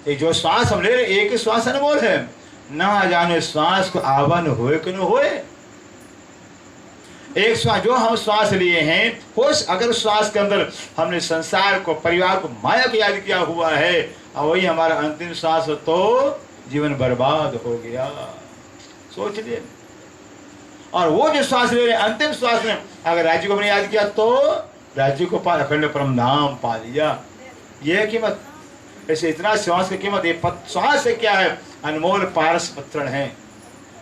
ये जो श्वास हम ले रहे, एक ही श्वास अनमोल है, ना जाने श्वास को आवन होए कि न होए। एक श्वास जो हम श्वास लिए हैं, होश अगर श्वास के अंदर हमने संसार को, परिवार को, माया को याद किया हुआ है, और वही हमारा अंतिम श्वास हो तो जीवन बर्बाद हो गया। सोच लिए। और वो जो श्वास ले रहे अंतिम श्वास में अगर राज्य को हमने याद किया तो राज्य को पा, अखंड परम धाम पा लिया। यह कीमत, ऐसे इतना श्वास की कीमत, ये श्वास से क्या है, अनमोल पारस पत्रण है,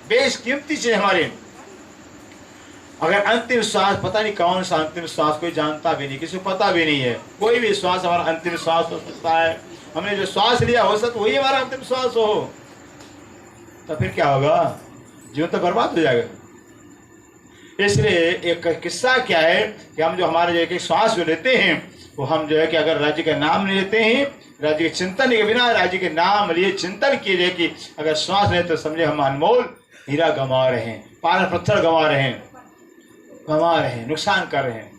बेशकीमती चीज हमारे। अगर अंतिम श्वास, पता नहीं कौन सा अंतिम श्वास, कोई जानता भी नहीं, किसी को पता भी नहीं है। कोई भी श्वास हमारा अंतिम श्वास हो सकता है। हमने जो श्वास लिया हो सकता वही हमारा अंतिम श्वास हो, तो फिर क्या होगा, जीवन तो बर्बाद हो जाएगा। इसलिए एक किस्सा क्या है कि हम जो हमारे जो एक श्वास जो लेते हैं, वो हम जो है कि अगर राज्य का नाम नहीं लेते हैं, राज्य के चिंतन के बिना, राज्य के नाम लिए चिंतन कीजिए कि अगर श्वास लेते तो समझे हम अनमोल हीरा गंवा रहे हैं, पार पत्थर गंवा रहे हैं, नुकसान कर रहे हैं।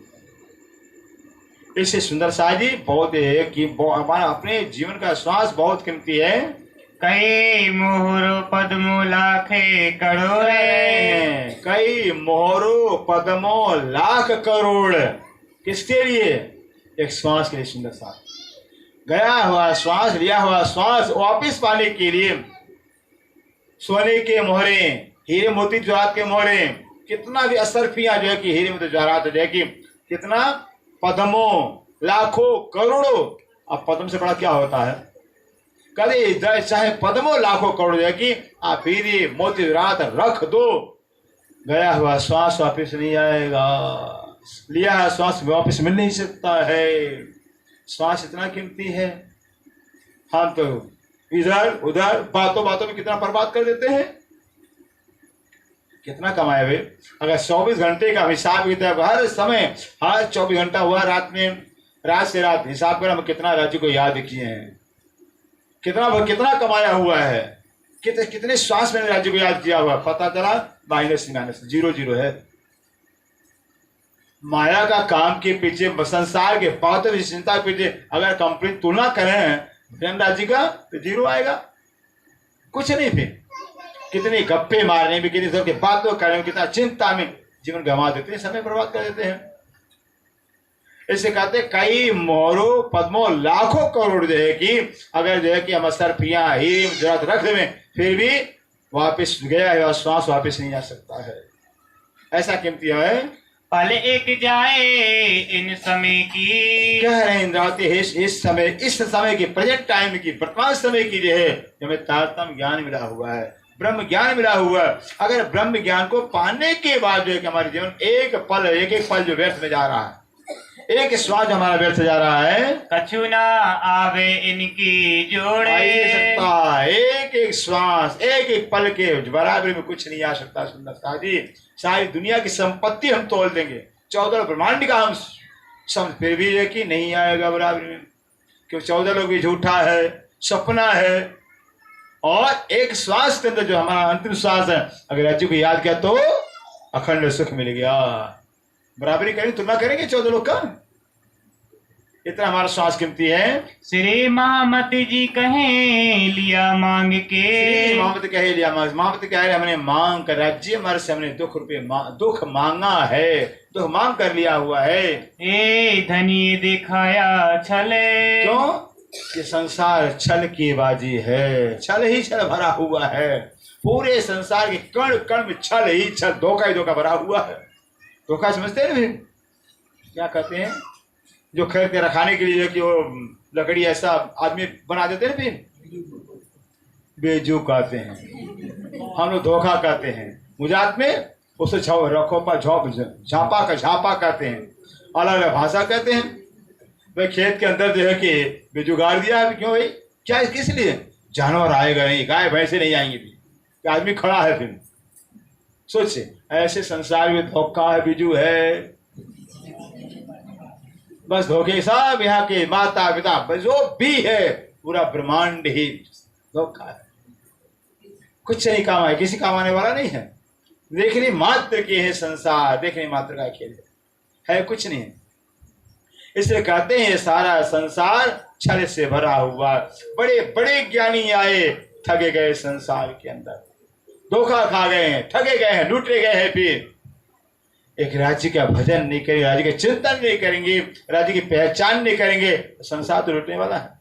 इससे सुंदर शाह जी बहुत है कि हमारा अपने जीवन का श्वास बहुत कीमती है। कई मोहरो पद्मो लाखे करोड़, कई मोहरो पद्मो लाख करोड़, किसके लिए, एक श्वास के लिए। सुंदर शाह गया हुआ श्वास, लिया हुआ श्वास वापिस पाने के लिए सोने के मोहरे, हीरे मोती जवाहरात के मोहरे, कितना भी असरफियां जो है कि हीरे मोती जवाहरात जो है कि कितना पद्मों, लाखों, करोड़ों। अब पद्म से बड़ा क्या होता है, कभी चाहे पद्मों लाखों करोड़ जो है कि आप हीरे मोती जवाहरात रख दो, गया हुआ श्वास वापिस नहीं आएगा, लिया हुआ श्वास वापिस मिल नहीं सकता है। श्वास इतना कीमती है। हम तो इधर उधर बातों बातों में कितना बर्बाद कर देते हैं। कितना कमाए हुए, अगर 24 घंटे का हिसाब किताब हर समय, हर 24 घंटा हुआ, रात में, रात से रात हिसाब कर हम कितना राज्य को याद किए हैं, कितना कमाया हुआ है, कितने श्वास में राज्य को याद किया हुआ, पता चला माइनस 0 है। माया का काम के पीछे, संसार के बातों की चिंता के पीछे अगर कंप्लीट तुलना करें धन राज्य का तो 0 आएगा, कुछ नहीं। फिर कितनी गप्पे मारने में, कितनी सबके बातों करने में, कितना चिंता में जीवन गंवा देते हैं, समय बर्बाद कर देते हैं। इससे कहते कई मोहरों पद्मों लाखों करोड़ जो है कि अगर जो है कि हम सरफियां हीरे जरूरत रख दें, फिर भी वापिस गया है और श्वास वापिस नहीं आ सकता है। ऐसा कीमती है। पल एक जाए इन समय की, कह रहे हैं इंद्रावती इस समय की, प्रेजेंट टाइम की, वर्तमान समय की जो है हमें तारतम्य ज्ञान मिला हुआ है, ब्रह्म ज्ञान मिला हुआ है। अगर ब्रह्म ज्ञान को पाने के बाद जो है कि हमारे जीवन एक पल जो व्यर्थ में जा रहा है, एक श्वास हमारा व्यर्थ जा रहा है, कछु ना आवे इनकी जोड़े, सकता एक श्वास, एक पल के बराबरी में कुछ नहीं आ सकता। सुंदर शाह जी, सारी दुनिया की संपत्ति हम तोल देंगे, 14 ब्रह्मांड का हम सब, फिर भी है कि नहीं आएगा बराबरी में, क्योंकि 14 लोग भी झूठा है, सपना है। और एक श्वास के अंदर जो हमारा अंतिम श्वास है, अगर राज्य को याद किया तो अखंड सुख मिल गया। बराबरी करेंगे, तुलना करेंगे 14 लोग का, इतना हमारा श्वास कीमती है। श्री महामती जी कहें लिया मांग के, महामती कहे लिया मांग, महामती कह रहे हमने मांग कर, राज्य हमारे से हमने दुख मांगा है, दुख मांग कर लिया हुआ है। ए धनी दिखाया छले, क्यों, ये संसार छल की बाजी है, छल ही छल भरा हुआ है। पूरे संसार के कण कण में छल ही छल, धोखा ही धोखा भरा हुआ है। धोखा समझते हैं ना, क्या कहते हैं, जो खरीद के रखाने के लिए कि वो लकड़ी ऐसा आदमी बना देते हैं, फिर बेजू कहते हैं, हम लोग धोखा कहते हैं। मुजात में उसे रखो पर झापा कहते हैं, अलग अलग भाषा कहते हैं। भाई खेत के अंदर जो है कि बेजुगाड़ दिया है, क्यों भाई, क्या किस लिए, जानवर आएगा नहीं, गाय भैंसे नहीं आएंगे, भी आदमी खड़ा है। फिर सोचे ऐसे संसार में धोखा है, बिजू है, बस धोखे सब यहाँ के माता पिता जो भी है, पूरा ब्रह्मांड ही धोखा है, कुछ नहीं काम है, किसी काम आने वाला नहीं है। देखने मात्र के है संसार, देखने मात्र का खेल है, कुछ नहीं है। इसलिए कहते हैं ये सारा संसार छल से भरा हुआ। बड़े बड़े ज्ञानी आए, ठगे गए संसार के अंदर, धोखा खा गए हैं, ठगे गए हैं, लूटे गए हैं। फिर एक राज्य का भजन नहीं करेंगे, राज्य का चिंतन नहीं करेंगे, राज्य की पहचान नहीं करेंगे, तो संसार तो लूटने वाला है।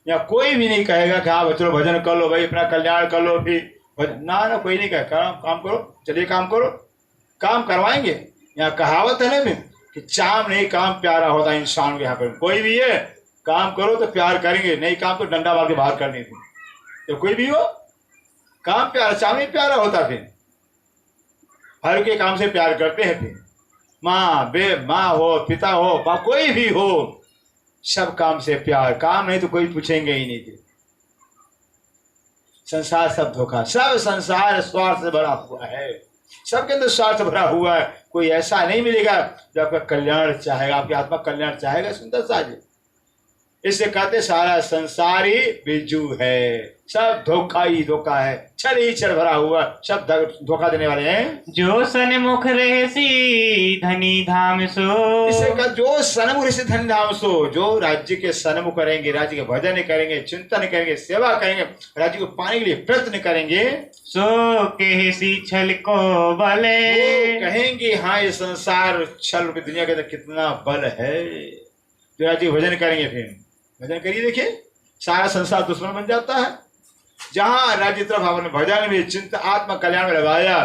या कोई भी नहीं कहेगा कि हाँ चलो भजन कर लो भाई, अपना कल्याण कर लो। फिर ना कोई नहीं कहेगा काम करो, चलिए काम करो, काम करवाएंगे। यहाँ कहावत है ना भी कि चाम नहीं काम प्यारा होता इंसान के। यहाँ पर कोई भी है, काम करो तो प्यार करेंगे, नहीं काम तो डंडा मार के बाहर करने थे। तो कोई भी हो, काम प्यारा, चाम नहीं प्यारा होता। फिर हर के काम से प्यार करते हैं। फिर माँ हो, पिता हो, कोई भी हो, सब काम से प्यार। काम नहीं तो कोई पूछेंगे ही नहीं। संसार सब धोखा, सब संसार स्वार्थ से भरा हुआ है, सबके अंदर स्वार्थ भरा हुआ है। कोई ऐसा नहीं मिलेगा जो आपका कल्याण चाहेगा, आपकी आत्मा कल्याण चाहेगा। सुंदर साज, इससे कहते सारा संसार ही बिजू है, सब धोखा ही धोखा है, छल ही छल भरा हुआ, सब धोखा देने वाले हैं। जो सन्मुख रहसी धनी धाम सो, इससे कहा जो सन्मुख रहसी धनी धाम सो, जो राज्य के सन्मुख करेंगे, राज्य के भजन करेंगे, चिंतन करेंगे, सेवा करेंगे, राज्य को पाने के लिए प्रयत्न करेंगे, सो कहसी छल को बले, कहेंगे हाँ ये संसार छल रूपी दुनिया के अंदर कितना बल है। जो राज्य के भजन करेंगे, फिर भजन करिए, देखिए सारा संसार दुश्मन बन जाता है। जहां राज्य तरफ आपने भजन में चिंता आत्मा कल्याण में लगाया,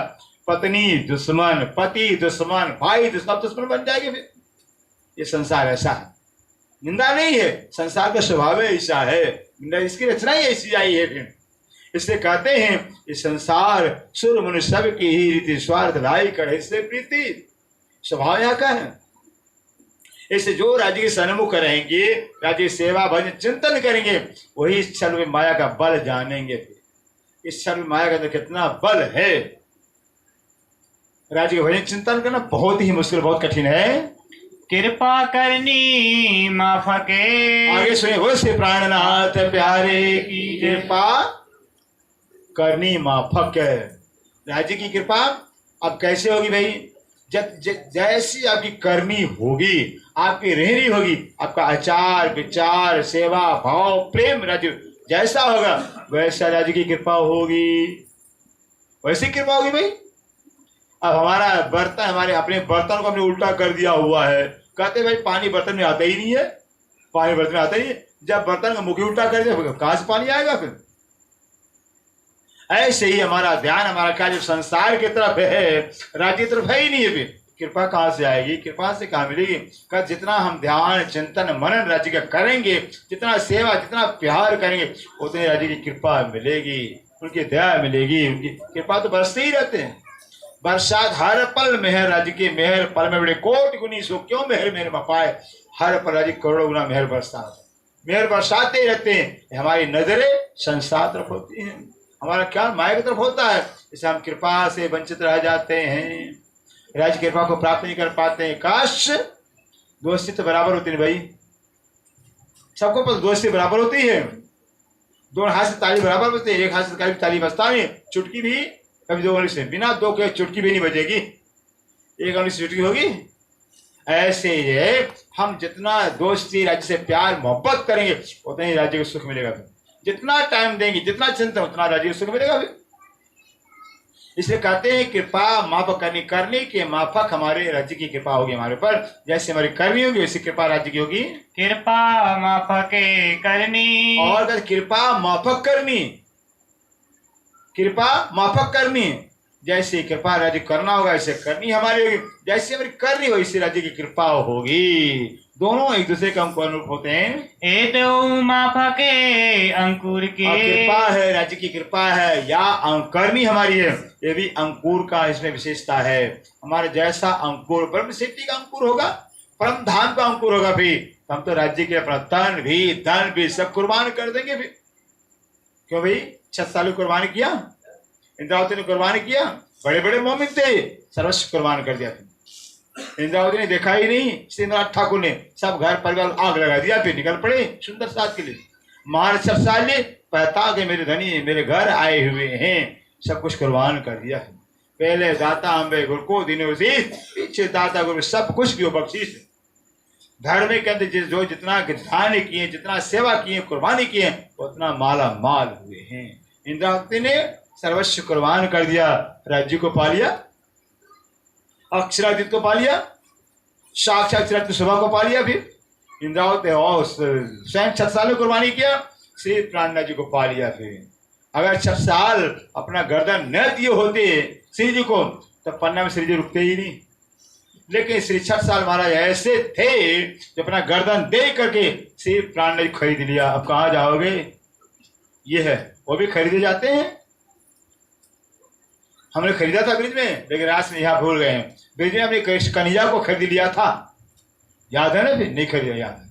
पत्नी दुश्मन, पति दुश्मन, भाई दुश्मन, दुश्मन बन जाएंगे। फिर ये संसार ऐसा है, निंदा नहीं है, संसार का स्वभाव ऐसा है, निंदा इसकी रचना ही ऐसी आई है। फिर इसलिए कहते हैं ये संसार सुर मनुष्य सब की ही रीति, स्वार्थ लाई कर इससे प्रीति, स्वभाव यहाँ का है। इससे जो राज्य के सन्मुख रहेंगे, राज्य की सेवा भजन चिंतन करेंगे, वही इस छल में माया का बल जानेंगे। इस छल में माया का अंदर कितना बल है। राज्य के भजन चिंतन करना बहुत ही मुश्किल, बहुत कठिन है। कृपा करनी माफके, आगे सुनिए, वो से प्राणनाथ प्यारे की कृपा करनी माफक। राज्य की कृपा अब कैसे होगी भाई? जैसी आपकी करनी होगी, आपकी रहनी होगी, आपका आचार विचार सेवा भाव प्रेम राज्य जैसा होगा, वैसा राज्य की कृपा होगी, वैसी कृपा होगी भाई। अब हमारा बर्तन, हमारे अपने बर्तन को हमने उल्टा कर दिया हुआ है, कहते भाई पानी बर्तन में आता ही नहीं है, पानी बर्तन में आता ही है। जब बर्तन का मुख उल्टा कर दिया, कहां से पानी आएगा? फिर ऐसे ही हमारा ध्यान, हमारा कार्य संसार की तरफ है, राज्य की तरफ है ही नहीं है। फिर कृपा कहाँ से आएगी? कृपा से कहाँ मिलेगी? का जितना हम ध्यान चिंतन मनन राज्य का करेंगे, जितना सेवा जितना प्यार करेंगे, उतनी राज्य की कृपा मिलेगी, उनकी दया मिलेगी। उनकी कृपा तो बरसते ही रहते हैं, बरसात हर पल मेहर, राज्य की मेहर पल में बड़े कोटि गुनी सो क्यों मेहर मेहर मपाए। हर पल राज्य करोड़ों गुना मेहर बरसाते ही रहते हैं। हमारी नजरें संसार तरफ होती हैं, हमारा क्या माया की तरफ होता है, इससे हम कृपा से वंचित रह जाते हैं, राज्य कृपा को प्राप्त नहीं कर पाते हैं। काश दोस्ती तो बराबर होती है भाई, सबको पर दोस्ती बराबर होती है, दोनों हाथ से ताली बराबर बजती है, एक हाथ से ताली बजता नहीं, चुटकी भी कभी दो उंगली से, बिना दो के चुटकी भी नहीं बजेगी, एक उंगली से चुटकी होगी। ऐसे ही हम जितना दोस्ती राज्य से प्यार मोहब्बत करेंगे, उतना ही राज्य को सुख मिलेगा। जितना टाइम देंगे, जितना चिंतन, उतना राज्य को सुख मिलेगा। इसलिए कहते हैं कृपा माफ करने के माफक हमारे राज्य की कृपा होगी हमारे ऊपर, जैसे हमारी करनी होगी वैसी कृपा राज्य की होगी। कृपा माफके करनी, और कृपा माफक करनी, कृपा माफक करनी, जैसे कृपा राज्य करना होगा ऐसे करनी हमारी होगी, जैसे हमारी करनी हो वैसे राज्य की कृपा होगी। दोनों एक दूसरे के हमको अनुरूप होते हैं। ए तो माफके अंकुर की, कृपा है राज्य की कृपा है या करनी हमारी है, ये भी अंकुर का इसमें विशेषता है। हमारे जैसा अंकुर ब्रह्म सिद्धि का अंकुर होगा, परम धाम का अंकुर होगा, भी हम तो राज्य के अपना तन भी धन भी सब कुर्बान कर देंगे। भी क्यों भाई? 6 साल कुर्बान किया, इंद्रावती ने कुर्बान किया, बड़े बड़े मोमिन थे, सर्वस्व कुर्बान कर दिया। इंद्रावती ने देखा ही नहीं, इंद्रनाथ ठाकुर ने सब घर परिवार आग लगा दिया, फिर निकल पड़े सुंदर साथ के लिए। महाराज सब साल पता के मेरे धनी मेरे घर आए हुए हैं, सब कुछ कुर्बान कर दिया। पहले दाता अम्बे गुरु को दिनों से, पीछे दाता गुरु सब कुछ की बख्शीश। धर्म के अंदर जो जितना दान किए, जितना सेवा किए, कुर्बानी किए, उतना माला माल हुए हैं। इंद्रावती ने सर्वस्व कुर्बान कर दिया, राज्य को पा लिया, अक्षरादित्य को पा लिया, साक्षात सुबह को पा लिया। फिर इंद्रावती और स्वयं 6 साल में कुर्बानी किया, श्री प्राणनाथ जी को पा लिया। फिर अगर 6 साल अपना गर्दन न दिए होते श्री जी को, तो पन्ना में श्री जी रुकते ही नहीं। लेकिन श्री 6 साल महाराज ऐसे थे जो अपना गर्दन दे करके श्री प्राणनाथ खरीद लिया। अब कहाँ जाओगे? ये है, वो भी खरीदे जाते हैं। हमने खरीदा था ब्रिज में, लेकिन रात में यहाँ भूल गए हैं। ब्रिज में हमने कन्हैया को खरीद लिया था, याद है ना? फिर नहीं खरीदा, याद है।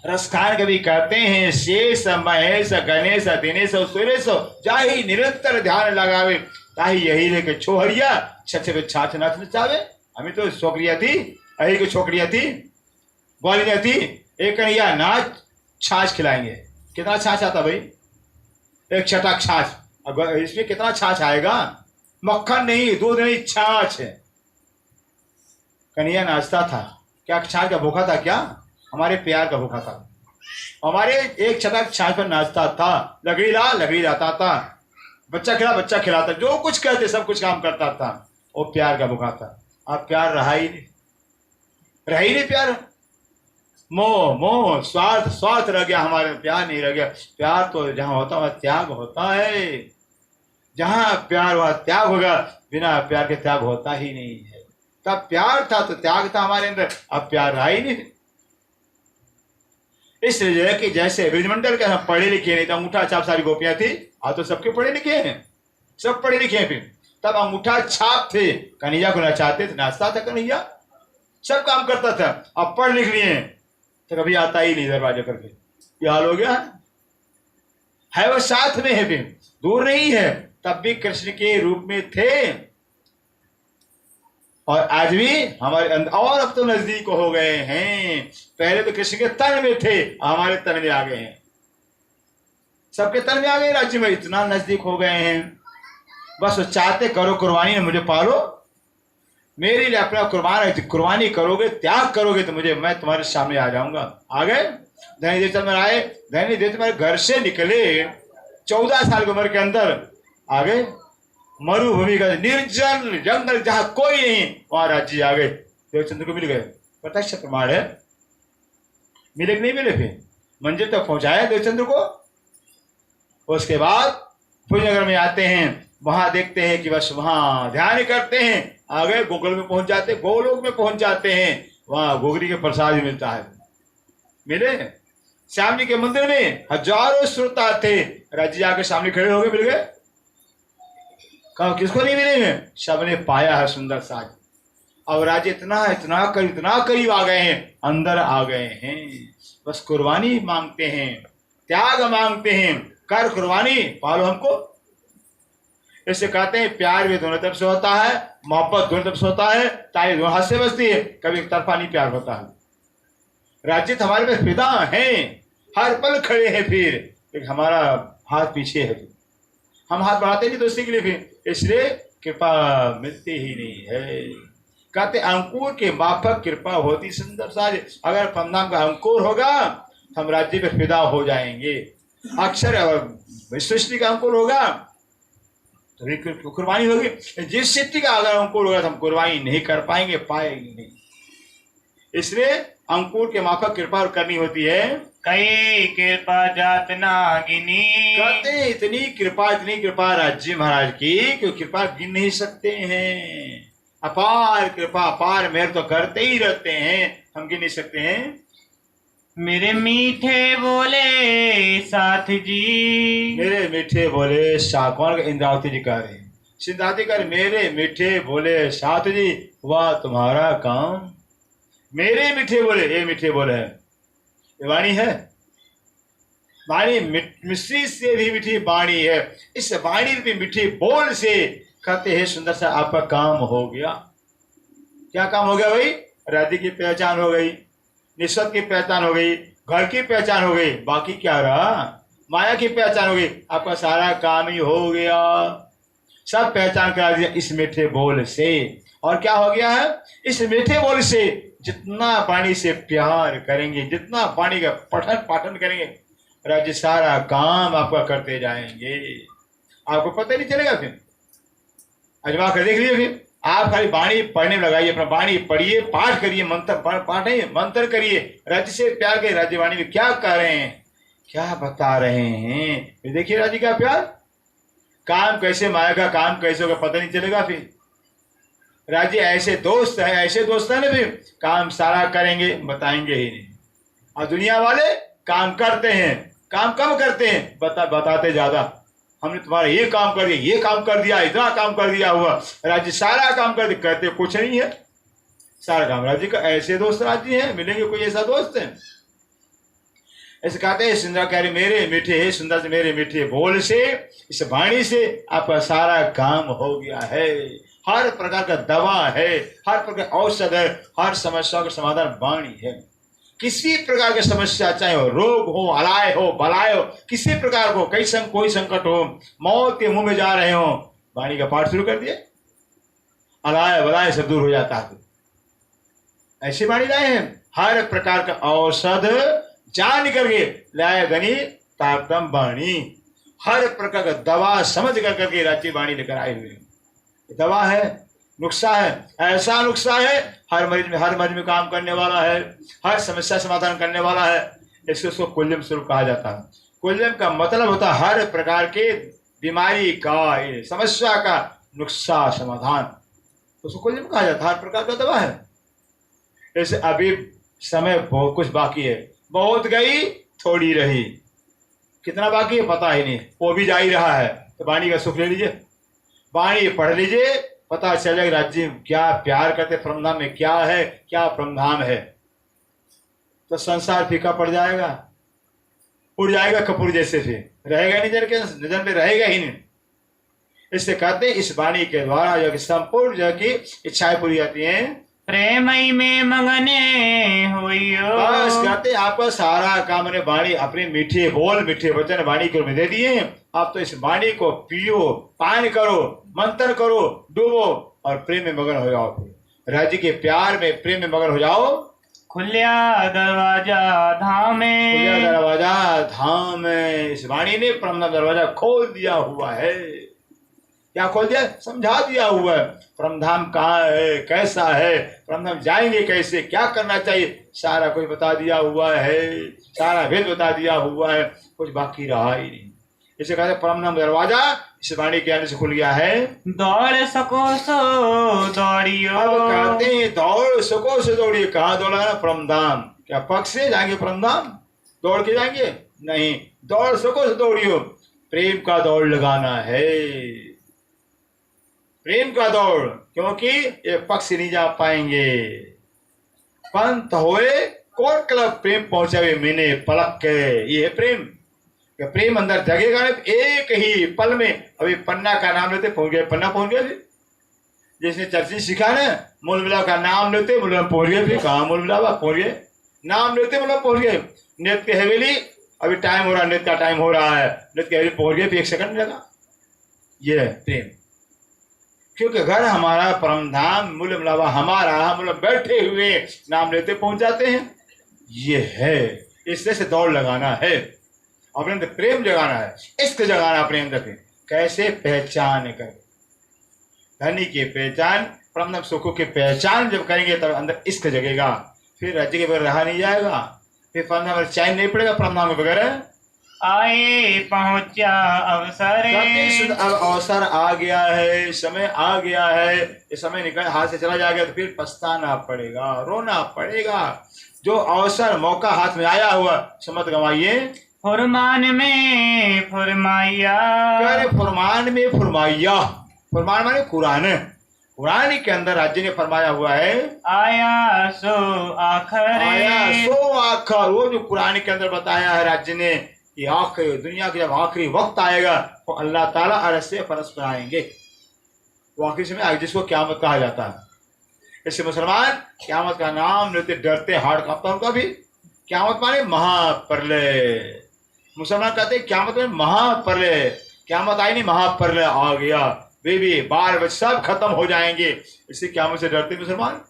रसखान कवि कहते हैं, शेष महेश गणेश दिनेश सुरेश जाहि निरंतर ध्यान लगावे, ताहि यही लेके छोहरिया छछे पे छाछ नाच नचावे। हमें तो छोकरिया थी, अही को छोकरिया थी, ग्वालिया थी, एक कन्हैया नाच छाछ खिलाएंगे। कितना छाछ आता भाई? एक छटाक छाछ। अब इसमें कितना छाछ आएगा? मक्खन नहीं, दूध नहीं, छाछ है। कन्हैया नाचता था। क्या छाछ का भूखा था? क्या हमारे प्यार का भूखा था। हमारे एक छटाक छाछ पर नाचता था। लकड़ी लाता था, बच्चा खिला, बच्चा खिलाता, जो कुछ कहते सब कुछ काम करता था। वो प्यार का भूखा था। अब प्यार रहा ही नहीं प्यार। मोह स्वार्थ रह गया, हमारे प्यार नहीं रह गया। प्यार तो जहां होता वहां त्याग होता है। जहां प्यार वहां त्याग होगा, बिना प्यार के त्याग होता ही नहीं है। तब प्यार था तो त्याग था हमारे अंदर, अब प्यार रहा ही नहीं। इसलिए जो है कि जैसे ब्रजमंडल के हम पढ़े लिखे नहीं, तो अंगूठा छाप सारी गोपियां थी। आज तो सबके पढ़े लिखे हैं, सब पढ़े लिखे हैं। फिर तब अंगूठा छाप थे, कन्हैया को नचाते थे, नाचता था कन्हैया, सब काम करता था। अब पढ़ लिख लिए तो कभी आता ही नहीं दरवाजे पर। फिर हाल हो गया है। वो साथ में है, फिर दूर नहीं है। तब भी कृष्ण के रूप में थे और आज भी हमारे अंदर, और अब तो नजदीक हो गए हैं। पहले तो कृष्ण के तन में थे, हमारे तन में आ गए हैं। सबके तन में आ गए, राज्य में इतना नजदीक हो गए हैं। बस वो चाहते करो कुर्बानी, मुझे पालो, मेरे लिए अपना कुर्बानी करोगे, त्याग करोगे, तो मैं तुम्हारे सामने आ जाऊंगा। आ गए धनी देवचंद में आए। धनी देवचंद घर से निकले 14 साल की उम्र के अंदर आ गए मरुभूमि का निर्जन जंगल, जहां कोई नहीं, वहां राज्य आ गए। देवचंद्र को मिल गए, प्रत्यक्ष प्रमाण है। मिले कि नहीं मिले? फिर मंजिल तक पहुंचाया देवचंद्र को। उसके बाद भुजनगर में आते हैं, वहां देखते हैं कि बस वहां ध्यान करते हैं। आ गए गोकुल में पहुंच जाते, गोलोक में पहुंच जाते हैं। वहां गोगरी के प्रसाद भी मिलता है। मिले श्याम जी के मंदिर में हजारों श्रोता थे। राज्य आके सामने खड़े हो गए, मिल गए। कहा किसको नहीं मिले हैं? सबने पाया है सुंदर साज। अब राज्य इतना करीब आ गए हैं, अंदर आ गए हैं। बस कुर्बानी मांगते हैं, त्याग मांगते हैं, कर कुर्बानी, पालो हमको। इससे कहते हैं प्यार भी दोनों तरफ से होता है, मोहब्बत दोनों तरफ से होता है, ताली दोनों हाथ से बजती है, कभी एक तरफा नहीं प्यार होता है। राज्य हमारे पास पिता हैं, हर पल खड़े हैं, फिर एक हमारा हाथ पीछे है। हम हाथ बढ़ाते नहीं दोस्ती के लिए, फिर इसलिए कृपा मिलती ही नहीं है। कहते अंकुर के माफक कृपा होती सुंदर साज। अगर पन्नाम का अंकुर होगा तो हम राज्य पे फिदा हो जाएंगे। अक्षर सृष्टि का अंकुर होगा तो कुर्बानी होगी। जिस सृष्टि का अगर अंकुर होगा तो हम कुर्बानी नहीं कर पाएंगे, पाएंगे नहीं। इसलिए अंकुर के माफक कृपा करनी होती है। कई कृपा जात नागिनी। कहते इतनी कृपा राज्य महाराज की, क्यों कृपा गिन नहीं सकते हैं। अपार कृपा, अपार मेहर तो करते ही रहते हैं, हम गिन नहीं सकते हैं। मेरे मीठे बोले साथ जी। मेरे मीठे बोले साथ, कौन? इंद्रावती जी कह रहे हैं। सिद्धार्थी कह रहे मेरे मीठे बोले साथ जी, वाह तुम्हारा काम। मेरे मीठे बोले, ये मीठे बोले है, ये वाणी है। वाणी मिश्री से भी मीठी वाणी है। इस वाणी भी मीठी बोल से कहते हैं सुंदर सा आपका काम हो गया। क्या काम हो गया भाई? राधे की पहचान हो गई, निस्वत की पहचान हो गई, घर की पहचान हो गई, बाकी क्या रहा? माया की पहचान हो गई। आपका सारा काम ही हो गया, सब पहचान करा दिया इस मीठे बोल से। और क्या हो गया है? इस मीठे बोल से जितना वाणी से प्यार करेंगे, जितना वाणी का पठन पाठन करेंगे, राज्य सारा काम आपका करते जाएंगे, आपको पता नहीं चलेगा। फिर अजमा कर देख लीजिए। फिर आप खाली वाणी पढ़ने में लगाइए, अपना वाणी पढ़िए, पाठ करिए, मंत्र पाठ नहीं मंत्र करिए, राज्य से प्यार करिए। राज्य वाणी में क्या कर रहे हैं, क्या बता रहे हैं, फिर देखिए राज्य का प्यार। काम कैसे माया का काम कैसे होगा पता नहीं चलेगा। फिर राज्य ऐसे दोस्त है, ऐसे दोस्त है ना, फिर काम सारा करेंगे, बताएंगे ही नहीं। और दुनिया वाले काम करते हैं, काम कम करते हैं, बताते ज्यादा। हमने तुम्हारा ये काम कर दिया, ये काम कर दिया, इतना काम कर दिया हुआ, राज्य सारा काम कर दिया, कहते कुछ नहीं है सारा काम राज्य का। ऐसे दोस्त राज्य हैं, मिलेंगे कोई ऐसा दोस्त है? ऐसे कहते हैं सुंदर कह रहे मेरे मीठे है, सुंदर से मेरे मीठे बोल से, इस वाणी से आपका सारा काम हो गया है। हर प्रकार का दवा है, हर प्रकार औषध है, हर समस्या का समाधान वाणी है। किसी प्रकार की समस्या, चाहे हो रोग हो, अलाय हो, बलाय हो, किसी प्रकार को कोई संकट हो, मौत के मुंह में जा रहे हो, वाणी का पाठ शुरू कर दिए, अलाय बलाय सब दूर हो जाता है। ऐसी वाणी लाए हैं, हर प्रकार का औषध जान करके लाए गणी तारतम वाणी, हर प्रकार का दवा समझ करके राज्य वाणी लेकर आए हुए। दवा है, नुस्खा है, ऐसा नुस्खा है, हर मरीज में काम करने वाला है, हर समस्या समाधान करने वाला है। इसको कुल्यम स्वरूप कहा जाता है। कुल्यम का मतलब होता है हर प्रकार के बीमारी का, समस्या का नुस्खा समाधान, उसको कुल्यम कहा जाता है। हर प्रकार का दवा है। जैसे अभी समय बहुत कुछ बाकी है, बहुत गई थोड़ी रही, कितना बाकी है पता ही नहीं, वो भी जा ही रहा है। तो वाणी का सुख ले लीजिए, वाणी पढ़ लीजिए, पता चलेगा राज्य क्या प्यार करते, परमधाम में क्या है, क्या परमधाम है। तो संसार फीका पड़ जाएगा, उड़ जाएगा कपूर जैसे, फिर रहेगा नहीं, नजर में रहेगा ही नहीं। इससे कहते हैं इस वाणी के द्वारा जो कि संपूर्ण जो की इच्छाएं पूरी जाती हैं। प्रेमई में मगने होइयो, बस कहते हैं आपका सारा काम ने वाणी अपने मीठे बोल मीठे वचन वाणी को दे दिए। आप तो इस वाणी को पियो, पान करो, मंथन करो, डूबो और प्रेम में मगन हो जाओ। फिर राज्य के प्यार में प्रेम में मगन हो जाओ। खुल्या दरवाजा धाम में, खुल्या दरवाजा धाम में, इस वाणी ने परम दरवाजा खोल दिया हुआ है। क्या खोल दिया? समझा दिया हुआ है। परमधाम कहाँ है, कैसा है, परमधाम जाएंगे कैसे, क्या करना चाहिए, सारा कुछ बता दिया हुआ है, सारा भेद बता दिया हुआ है, कुछ बाकी रहा ही नहीं। इसे कहते परमधाम दरवाजा इस वाणी के आने से खुल गया है। दौड़ सको सो दौड़ियो, अब कहते हैं दौड़ सको से दौड़िए। कहाँ दौड़ाना? परमधाम। क्या पक्ष से जाएंगे परमधाम? दौड़ के जाएंगे? नहीं, दौड़ सको से दौड़ियो। प्रेम का दौड़ लगाना है, प्रेम का दौड़, क्योंकि ये पक्ष नहीं जा पाएंगे। पंथ होए कोट क्लब प्रेम पहुंचावे मीने पलक के, ये है प्रेम। प्रेम अंदर जगेगा एक ही पल में। अभी पन्ना का नाम लेते पहुंच गए, पन्ना पहुंच गए। जिसने चर्चित सीखा ना, मूल मिलाप का नाम लेते मूल में पहुंच गए। फिर कहाँ मूल मिलाप पहुंच गए, नाम लेते मूल में पहुंच गए। नृत्य हवेली, अभी टाइम हो रहा है, नृत्य का टाइम हो रहा है, नृत्य हवेली पहुंच गए, फिर 1 सेकंड लगा। ये है प्रेम। क्योंकि घर हमारा, परमधाम मूल मिलावा हमारा, हम लोग बैठे हुए नाम लेते पहुंच जाते हैं। ये है, इससे से दौड़ लगाना है, अपने अंदर प्रेम जगाना है, इश्क जगाना अपने अंदर पे। कैसे? पहचान कर, धनी की पहचान, परमधाम सुखों की पहचान जब करेंगे तब अंदर इश्क जगेगा। फिर राज्य के बगैर रहा नहीं जाएगा, फिर परमधाम चैन नहीं पड़ेगा परमधाम के बगैर। आए पहुंचा अवसर, अब अवसर आ गया है, समय आ गया है, ये समय निकल हाथ से चला जाएगा तो फिर पछताना पड़ेगा, रोना पड़ेगा। जो अवसर मौका हाथ में आया हुआ समत गंवाइए। फुरमान में फुरमाइया, अरे फुरमान में फुरमाइया, फुरमान माने कुरान, कुरान के अंदर राज्य ने फरमाया हुआ है। आया सो आखर, आया सो आखर, वो जो कुरान के अंदर बताया है राज्य ने कि आखिर दुनिया के जब आखिरी वक्त आएगा तो अल्लाह ताला अरश से परस्पर आएंगे। वो आखिरी समय आएगा जिसको क़यामत कहा जाता है। इससे मुसलमान क़यामत का नाम लेते डरते, हाड़ कांपता उनका भी। क़यामत माने महाप्रलय। मुसलमान कहते हैं क़यामत में महाप्रलय, क़यामत आई नहीं, महाप्रलय आ गया, बेबी बाल बच्चे सब खत्म हो जाएंगे। इससे क़यामत से डरते मुसलमान।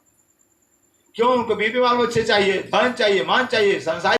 क्यों? उनको बीबी बाल बच्चे चाहिए, धन चाहिए, मान चाहिए, संसार